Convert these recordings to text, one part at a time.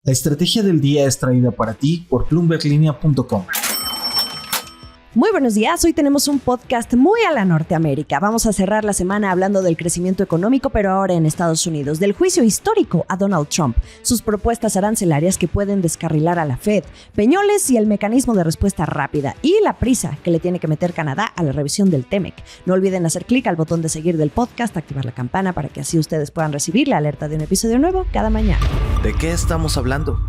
La estrategia del día es traída para ti por bloomberglinea.com. Muy buenos días, hoy tenemos un podcast muy a la Norteamérica. Vamos a cerrar la semana hablando del crecimiento económico, pero ahora en Estados Unidos, del juicio histórico a Donald Trump, sus propuestas arancelarias que pueden descarrilar a la Fed, Peñoles y el mecanismo de respuesta rápida, y la prisa que le tiene que meter Canadá a la revisión del TEMEC. No olviden hacer clic al botón de seguir del podcast, activar la campana para que así ustedes puedan recibir la alerta de un episodio nuevo cada mañana. ¿De qué estamos hablando?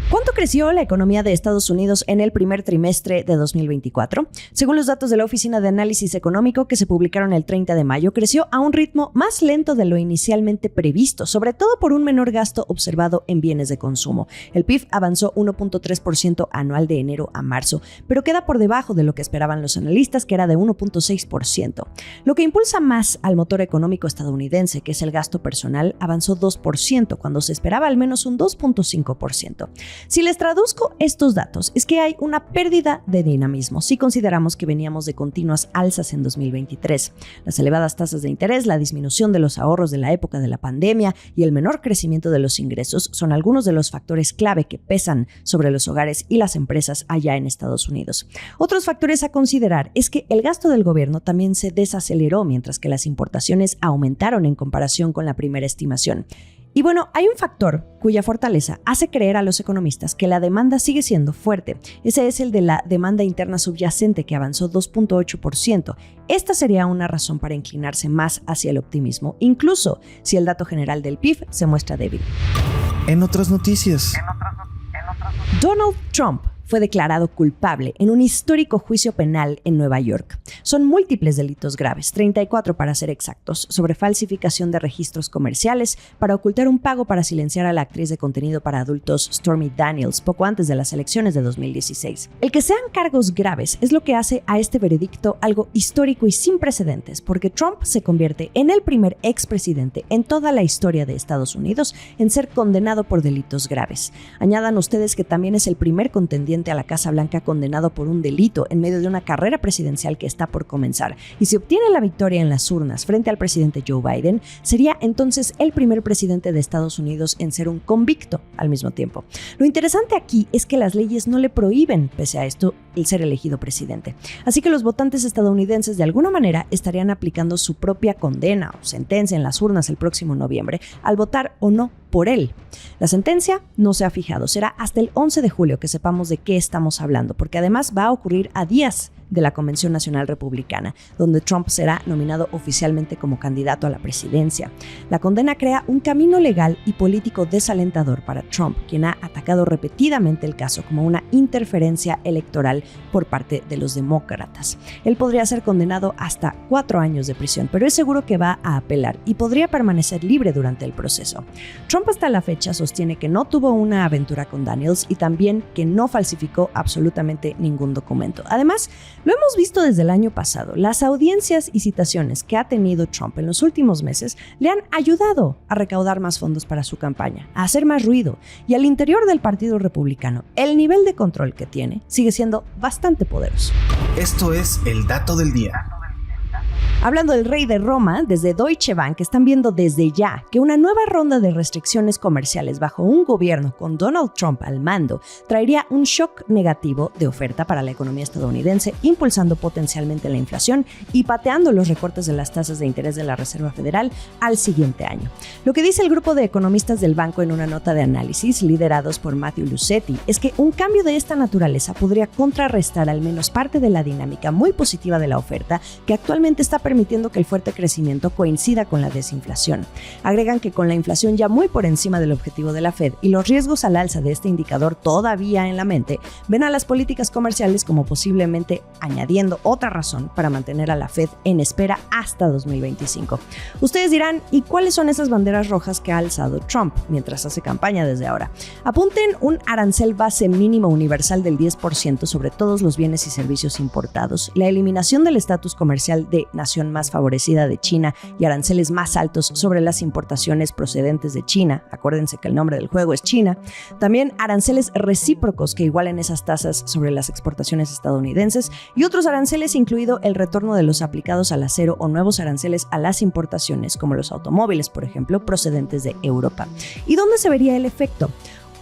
¿Cuánto creció la economía de Estados Unidos en el primer trimestre de 2024? Según los datos de la Oficina de Análisis Económico que se publicaron el 30 de mayo, creció a un ritmo más lento de lo inicialmente previsto, sobre todo por un menor gasto observado en bienes de consumo. El PIB avanzó 1.3% anual de enero a marzo, pero queda por debajo de lo que esperaban los analistas, que era de 1.6%. Lo que impulsa más al motor económico estadounidense, que es el gasto personal, avanzó 2%, cuando se esperaba al menos un 2.5%. Si les traduzco estos datos, es que hay una pérdida de dinamismo si consideramos que veníamos de continuas alzas en 2023. Las elevadas tasas de interés, la disminución de los ahorros de la época de la pandemia y el menor crecimiento de los ingresos son algunos de los factores clave que pesan sobre los hogares y las empresas allá en Estados Unidos. Otros factores a considerar es que el gasto del gobierno también se desaceleró, mientras que las importaciones aumentaron en comparación con la primera estimación. Y bueno, hay un factor cuya fortaleza hace creer a los economistas que la demanda sigue siendo fuerte. Ese es el de la demanda interna subyacente, que avanzó 2.8%. Esta sería una razón para inclinarse más hacia el optimismo, incluso si el dato general del PIB se muestra débil. En otras noticias. Donald Trump fue declarado culpable en un histórico juicio penal en Nueva York. Son múltiples delitos graves, 34 para ser exactos, sobre falsificación de registros comerciales, para ocultar un pago para silenciar a la actriz de contenido para adultos Stormy Daniels poco antes de las elecciones de 2016. El que sean cargos graves es lo que hace a este veredicto algo histórico y sin precedentes, porque Trump se convierte en el primer expresidente en toda la historia de Estados Unidos en ser condenado por delitos graves. Añadan ustedes que también es el primer contendiente a la Casa Blanca condenado por un delito en medio de una carrera presidencial que está por comenzar. Y si obtiene la victoria en las urnas frente al presidente Joe Biden, sería entonces el primer presidente de Estados Unidos en ser un convicto al mismo tiempo. Lo interesante aquí es que las leyes no le prohíben, pese a esto, el ser elegido presidente. Así que los votantes estadounidenses de alguna manera estarían aplicando su propia condena o sentencia en las urnas el próximo noviembre al votar o no por él. La sentencia no se ha fijado, será hasta el 11 de julio que sepamos de qué estamos hablando, porque además va a ocurrir a días de la Convención Nacional Republicana, donde Trump será nominado oficialmente como candidato a la presidencia. La condena crea un camino legal y político desalentador para Trump, quien ha atacado repetidamente el caso como una interferencia electoral por parte de los demócratas. Él podría ser condenado hasta 4 años de prisión, pero es seguro que va a apelar y podría permanecer libre durante el proceso. Trump hasta la fecha sostiene que no tuvo una aventura con Daniels y también que no falsificó absolutamente ningún documento. Además, lo hemos visto desde el año pasado. Las audiencias y citaciones que ha tenido Trump en los últimos meses le han ayudado a recaudar más fondos para su campaña, a hacer más ruido, y al interior del Partido Republicano, el nivel de control que tiene sigue siendo bastante poderoso. Esto es el dato del día. Hablando del rey de Roma, desde Deutsche Bank están viendo desde ya que una nueva ronda de restricciones comerciales bajo un gobierno con Donald Trump al mando traería un shock negativo de oferta para la economía estadounidense, impulsando potencialmente la inflación y pateando los recortes de las tasas de interés de la Reserva Federal al siguiente año. Lo que dice el grupo de economistas del banco en una nota de análisis liderados por Matthew Lucetti es que un cambio de esta naturaleza podría contrarrestar al menos parte de la dinámica muy positiva de la oferta, que actualmente está permitiendo que el fuerte crecimiento coincida con la desinflación. Agregan que con la inflación ya muy por encima del objetivo de la Fed y los riesgos al alza de este indicador todavía en la mente, ven a las políticas comerciales como posiblemente añadiendo otra razón para mantener a la Fed en espera hasta 2025. Ustedes dirán, ¿y cuáles son esas banderas rojas que ha alzado Trump mientras hace campaña desde ahora? Apunten un arancel base mínimo universal del 10% sobre todos los bienes y servicios importados, la eliminación del estatus comercial de nación tributación más favorecida de China y aranceles más altos sobre las importaciones procedentes de China. Acuérdense que el nombre del juego es China. También aranceles recíprocos que igualen esas tasas sobre las exportaciones estadounidenses y otros aranceles, incluido el retorno de los aplicados al acero o nuevos aranceles a las importaciones, como los automóviles, por ejemplo, procedentes de Europa. ¿Y dónde se vería el efecto?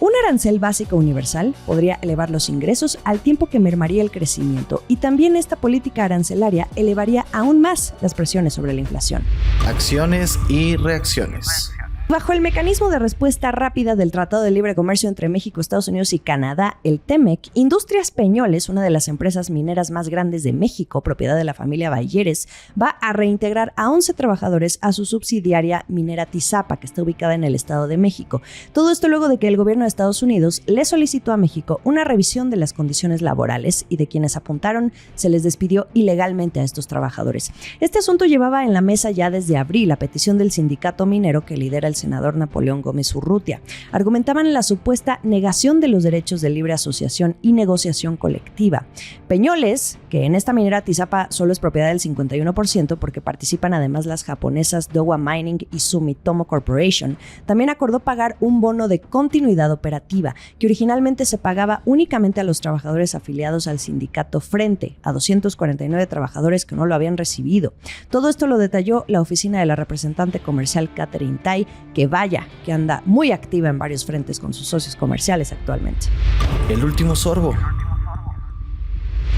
Un arancel básico universal podría elevar los ingresos al tiempo que mermaría el crecimiento, y también esta política arancelaria elevaría aún más las presiones sobre la inflación. Acciones y reacciones. Bajo el mecanismo de respuesta rápida del Tratado de Libre Comercio entre México, Estados Unidos y Canadá, el TEMEC, Industrias Peñoles, una de las empresas mineras más grandes de México, propiedad de la familia Balleres, va a reintegrar a 11 trabajadores a su subsidiaria minera Tizapa, que está ubicada en el Estado de México. Todo esto luego de que el gobierno de Estados Unidos le solicitó a México una revisión de las condiciones laborales y de quienes apuntaron se les despidió ilegalmente a estos trabajadores. Este asunto llevaba en la mesa ya desde abril a petición del sindicato minero que lidera el senador Napoleón Gómez Urrutia. Argumentaban la supuesta negación de los derechos de libre asociación y negociación colectiva. Peñoles, que en esta minera Tizapa solo es propiedad del 51% porque participan además las japonesas Dowa Mining y Sumitomo Corporation, también acordó pagar un bono de continuidad operativa que originalmente se pagaba únicamente a los trabajadores afiliados al sindicato frente a 249 trabajadores que no lo habían recibido. Todo esto lo detalló la oficina de la representante comercial Catherine Tai, que vaya, que anda muy activa en varios frentes con sus socios comerciales actualmente. El último sorbo.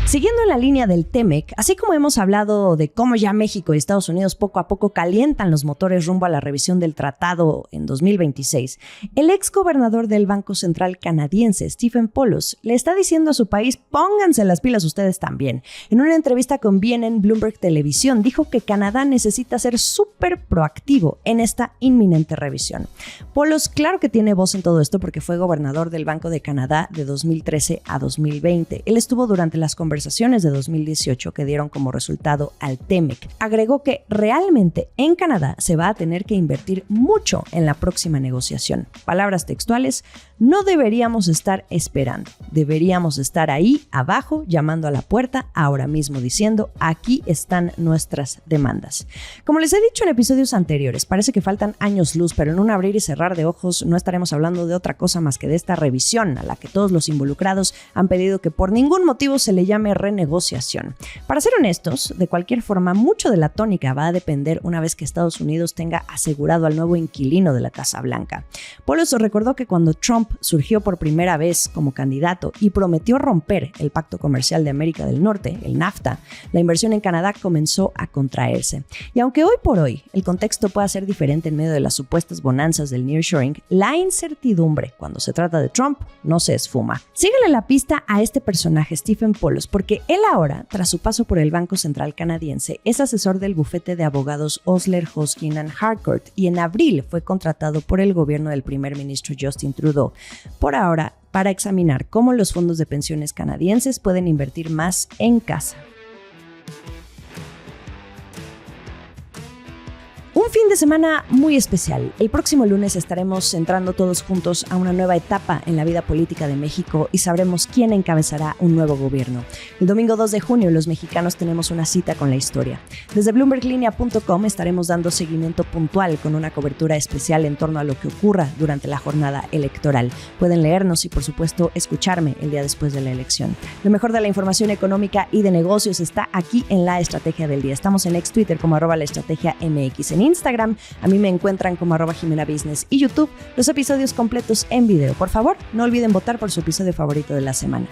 Siguiendo en la línea del TEMEC, así como hemos hablado de cómo ya México y Estados Unidos poco a poco calientan los motores rumbo a la revisión del tratado en 2026, el ex gobernador del Banco Central canadiense, Stephen Poloz, le está diciendo a su país: pónganse las pilas ustedes también. En una entrevista con BNN Bloomberg Televisión, dijo que Canadá necesita ser súper proactivo en esta inminente revisión. Poloz, claro que tiene voz en todo esto porque fue gobernador del Banco de Canadá de 2013 a 2020. Él estuvo durante las conversaciones de 2018 que dieron como resultado al TEMEC. Agregó que realmente en Canadá se va a tener que invertir mucho en la próxima negociación. Palabras textuales: no deberíamos estar esperando, deberíamos estar ahí abajo llamando a la puerta ahora mismo diciendo: aquí están nuestras demandas. Como les he dicho en episodios anteriores, parece que faltan años luz, pero en un abrir y cerrar de ojos no estaremos hablando de otra cosa más que de esta revisión a la que todos los involucrados han pedido que por ningún motivo se le llame renegociación. Para ser honestos, de cualquier forma, mucho de la tónica va a depender una vez que Estados Unidos tenga asegurado al nuevo inquilino de la Casa Blanca. Poloz recordó que cuando Trump surgió por primera vez como candidato y prometió romper el Pacto Comercial de América del Norte, el NAFTA, la inversión en Canadá comenzó a contraerse. Y aunque hoy por hoy el contexto pueda ser diferente en medio de las supuestas bonanzas del nearshoring, la incertidumbre cuando se trata de Trump no se esfuma. Síguele la pista a este personaje, Stephen Poloz, porque él ahora, tras su paso por el Banco Central canadiense, es asesor del bufete de abogados Osler, Hoskin & Harcourt y en abril fue contratado por el gobierno del primer ministro Justin Trudeau, por ahora para examinar cómo los fondos de pensiones canadienses pueden invertir más en casa. Un fin de semana muy especial. El próximo lunes estaremos entrando todos juntos a una nueva etapa en la vida política de México y sabremos quién encabezará un nuevo gobierno. El domingo 2 de junio los mexicanos tenemos una cita con la historia. Desde BloombergLinea.com estaremos dando seguimiento puntual con una cobertura especial en torno a lo que ocurra durante la jornada electoral. Pueden leernos y por supuesto escucharme el día después de la elección. Lo mejor de la información económica y de negocios está aquí en La Estrategia del Día. Estamos en ex Twitter como @laestrategiamx. En Instagram, a mí me encuentran como @JimenaBusiness y YouTube, los episodios completos en video. Por favor, no olviden votar por su episodio favorito de la semana.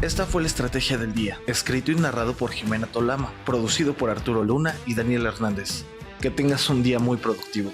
Esta fue La Estrategia del Día, escrito y narrado por Jimena Tolama, producido por Arturo Luna y Daniel Hernández. Que tengas un día muy productivo.